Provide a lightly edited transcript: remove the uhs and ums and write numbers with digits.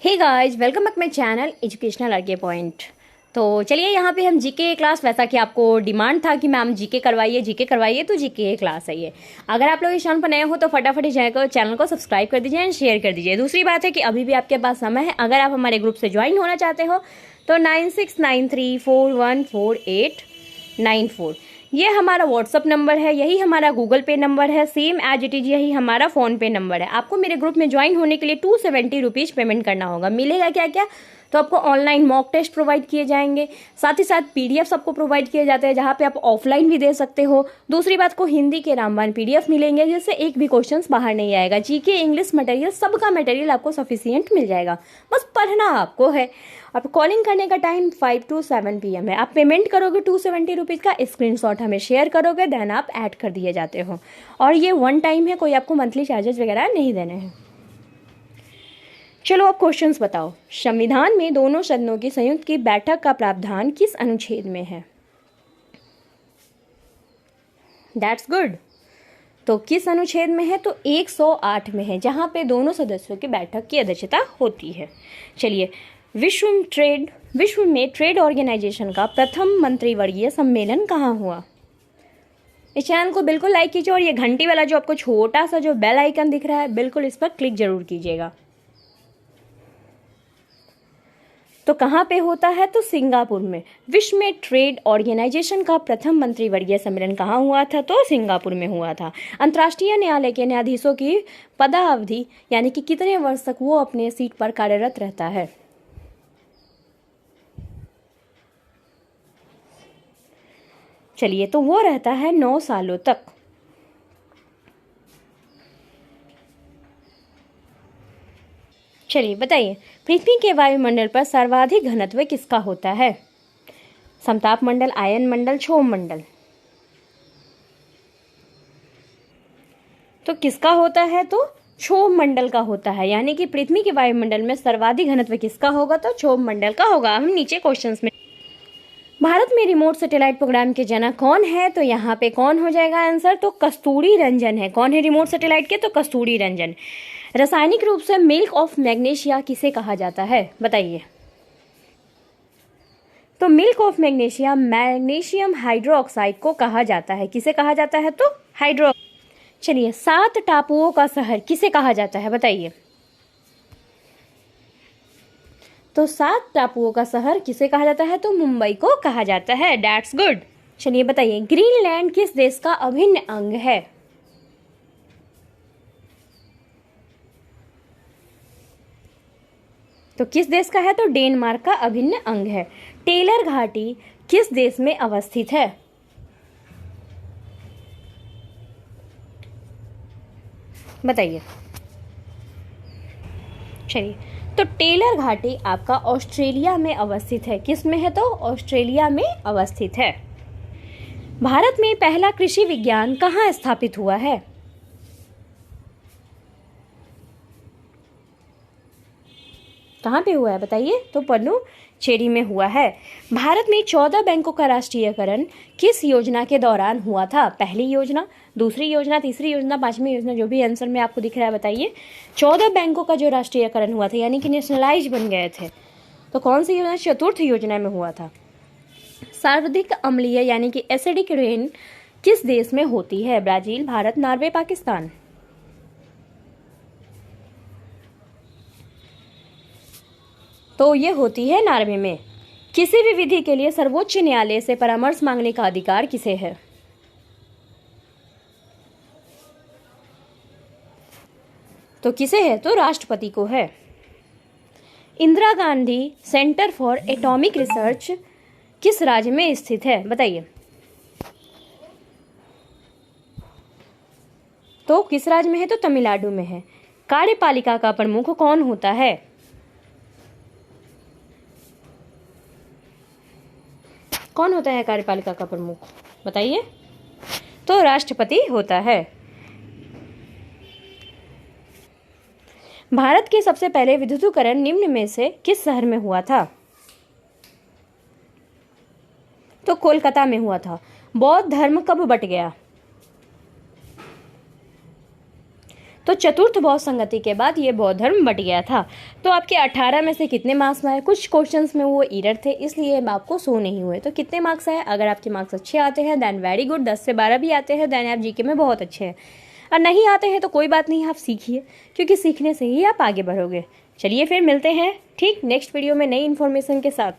Hey guys, welcome back my channel educational RK point. तो चलिए यहाँ पे हम जीके क्लास, वैसा कि आपको डिमांड था कि मैम जीके करवाइए, तो जीके क्लास है ये। अगर आप लोग इस चैनल पर नए हो तो फटाफट चैनल को सब्सक्राइब कर दीजिए एंड शेयर कर दीजिए। दूसरी बात है कि अभी भी आपके पास समय है, अगर आप हमारे ग्रुप से ज्वाइन होना चाहते हो तो 9693414894 ये हमारा व्हाट्सअप नंबर है, यही हमारा गूगल पे नंबर है, सेम एज इट इज यही हमारा फ़ोन पे नंबर है। आपको मेरे ग्रुप में ज्वाइन होने के लिए 270 रुपीज़ पेमेंट करना होगा। मिलेगा क्या क्या, तो आपको ऑनलाइन मॉक टेस्ट प्रोवाइड किए जाएंगे, साथ ही साथ पीडीएफ आपको प्रोवाइड किए जाते हैं जहाँ पे आप ऑफलाइन भी दे सकते हो। दूसरी बात को हिंदी के रामबाण पीडीएफ मिलेंगे जिससे एक भी क्वेश्चन बाहर नहीं आएगा। जीके, इंग्लिश मटेरियल, सबका मटेरियल आपको सफिशियंट मिल जाएगा, बस पढ़ना आपको है। अब कॉलिंग करने का टाइम 5 to 7 PM है। आप पेमेंट करोगे 270 रुपीज़ का, स्क्रीनशॉट हमें शेयर करोगे, देन आप ऐड कर दिए जाते हो। और ये वन टाइम है, कोई आपको मंथली चार्जेस वगैरह नहीं देने हैं। चलो अब क्वेश्चंस बताओ। संविधान में दोनों सदनों की संयुक्त की बैठक का प्रावधान किस अनुच्छेद में है? That's good. तो किस अनुच्छेद में है? तो 108 में है, जहाँ पे दोनों सदस्यों की बैठक की अध्यक्षता होती है। चलिए, विश्व में ट्रेड ऑर्गेनाइजेशन का प्रथम मंत्रिवर्गीय सम्मेलन कहाँ हुआ? इस चैनल को बिल्कुल लाइक कीजिए और ये घंटी वाला जो आपको छोटा सा जो बेल आइकन दिख रहा है, बिल्कुल इस पर क्लिक जरूर कीजिएगा। तो कहाँ पे होता है? तो सिंगापुर में। विश्व में ट्रेड ऑर्गेनाइजेशन का प्रथम मंत्रिवर्गीय सम्मेलन कहाँ हुआ था? तो सिंगापुर में हुआ था। अंतर्राष्ट्रीय न्यायालय के न्यायाधीशों की पदावधि यानी कि कितने वर्ष तक वो अपने सीट पर कार्यरत रहता है? चलिए, तो वो रहता है 9 सालों तक। चलिए बताइए, पृथ्वी के वायुमंडल पर सर्वाधिक घनत्व किसका होता है? समताप मंडल, आयन मंडल, क्षोभ मंडल? तो किसका होता है? तो क्षोभ मंडल का होता है। यानी कि पृथ्वी के वायुमंडल में सर्वाधिक घनत्व किसका होगा? तो क्षोभ मंडल का होगा। हम नीचे क्वेश्चंस में, भारत में रिमोट सैटेलाइट प्रोग्राम के जनक कौन है? तो यहाँ पे कौन हो जाएगा आंसर? तो कस्तूरी रंजन है। कौन है रिमोट सैटेलाइट के? तो कस्तूरी रंजन। रासायनिक रूप से मिल्क ऑफ मैग्नीशिया किसे कहा जाता है? बताइए। तो milk of magnesia magnesium hydroxide को कहा जाता है। किसे कहा जाता है? तो हाइड्रो। चलिए, 7 टापुओं का शहर किसे कहा जाता है? बताइए। तो 7 टापुओं का शहर किसे कहा जाता है? तो मुंबई को कहा जाता है। That's good. चलिए बताइए, ग्रीनलैंड किस देश का अभिन्न अंग है? तो किस देश का है? तो डेनमार्क का अभिन्न अंग है। टेलर घाटी किस देश में अवस्थित है? बताइए। चलिए, तो टेलर घाटी आपका ऑस्ट्रेलिया में अवस्थित है। किस में है? तो ऑस्ट्रेलिया में अवस्थित है। भारत में पहला कृषि विज्ञान कहाँ स्थापित हुआ है? कहाँ पे हुआ है? बताइए। तो पुडुचेरी में हुआ है। भारत में 14 बैंकों का राष्ट्रीयकरण किस योजना के दौरान हुआ था? पहली योजना, दूसरी योजना, तीसरी योजना, 5वीं योजना, जो भी आंसर में आपको दिख रहा है बताइए। 14 बैंकों का जो राष्ट्रीयकरण हुआ था यानी कि नेशनलाइज बन गए थे, तो कौन सी योजना? चतुर्थ योजना में हुआ था। सर्वाधिक अम्लीय यानी कि एसिडिक रेन किस देश में होती है? Brazil, Bharat, Norway, Pakistan? तो ये होती है नॉर्वे में। किसी भी विधि के लिए सर्वोच्च न्यायालय से परामर्श मांगने का अधिकार किसे है? तो किसे है? तो राष्ट्रपति को है। Indira Gandhi centre for atomic research किस राज्य में स्थित है? बताइए। तो किस राज्य में है? तो तमिलनाडु में है। कार्यपालिका का प्रमुख कौन होता है? कौन होता है कार्यपालिका का प्रमुख? बताइए। तो राष्ट्रपति होता है। भारत के सबसे पहले विद्युतीकरण निम्न में से किस शहर में हुआ था? तो कोलकाता में हुआ था। बौद्ध धर्म कब बट गया? तो चतुर्थ बौद्ध संगति के बाद ये बौद्ध धर्म बट गया था। तो आपके 18 में से कितने मार्क्स आए? कुछ क्वेश्चंस में वो एरर थे, इसलिए आपको शो नहीं हुए। तो कितने मार्क्स आए? अगर आपके मार्क्स अच्छे आते हैं देन वेरी गुड, 10 से 12 भी आते हैं देन आप जीके में बहुत अच्छे हैं, और नहीं आते हैं तो कोई बात नहीं, आप सीखिए, क्योंकि सीखने से ही आप आगे बढ़ोगे। चलिए फिर मिलते हैं ठीक नेक्स्ट वीडियो में नई इन्फॉर्मेशन के साथ।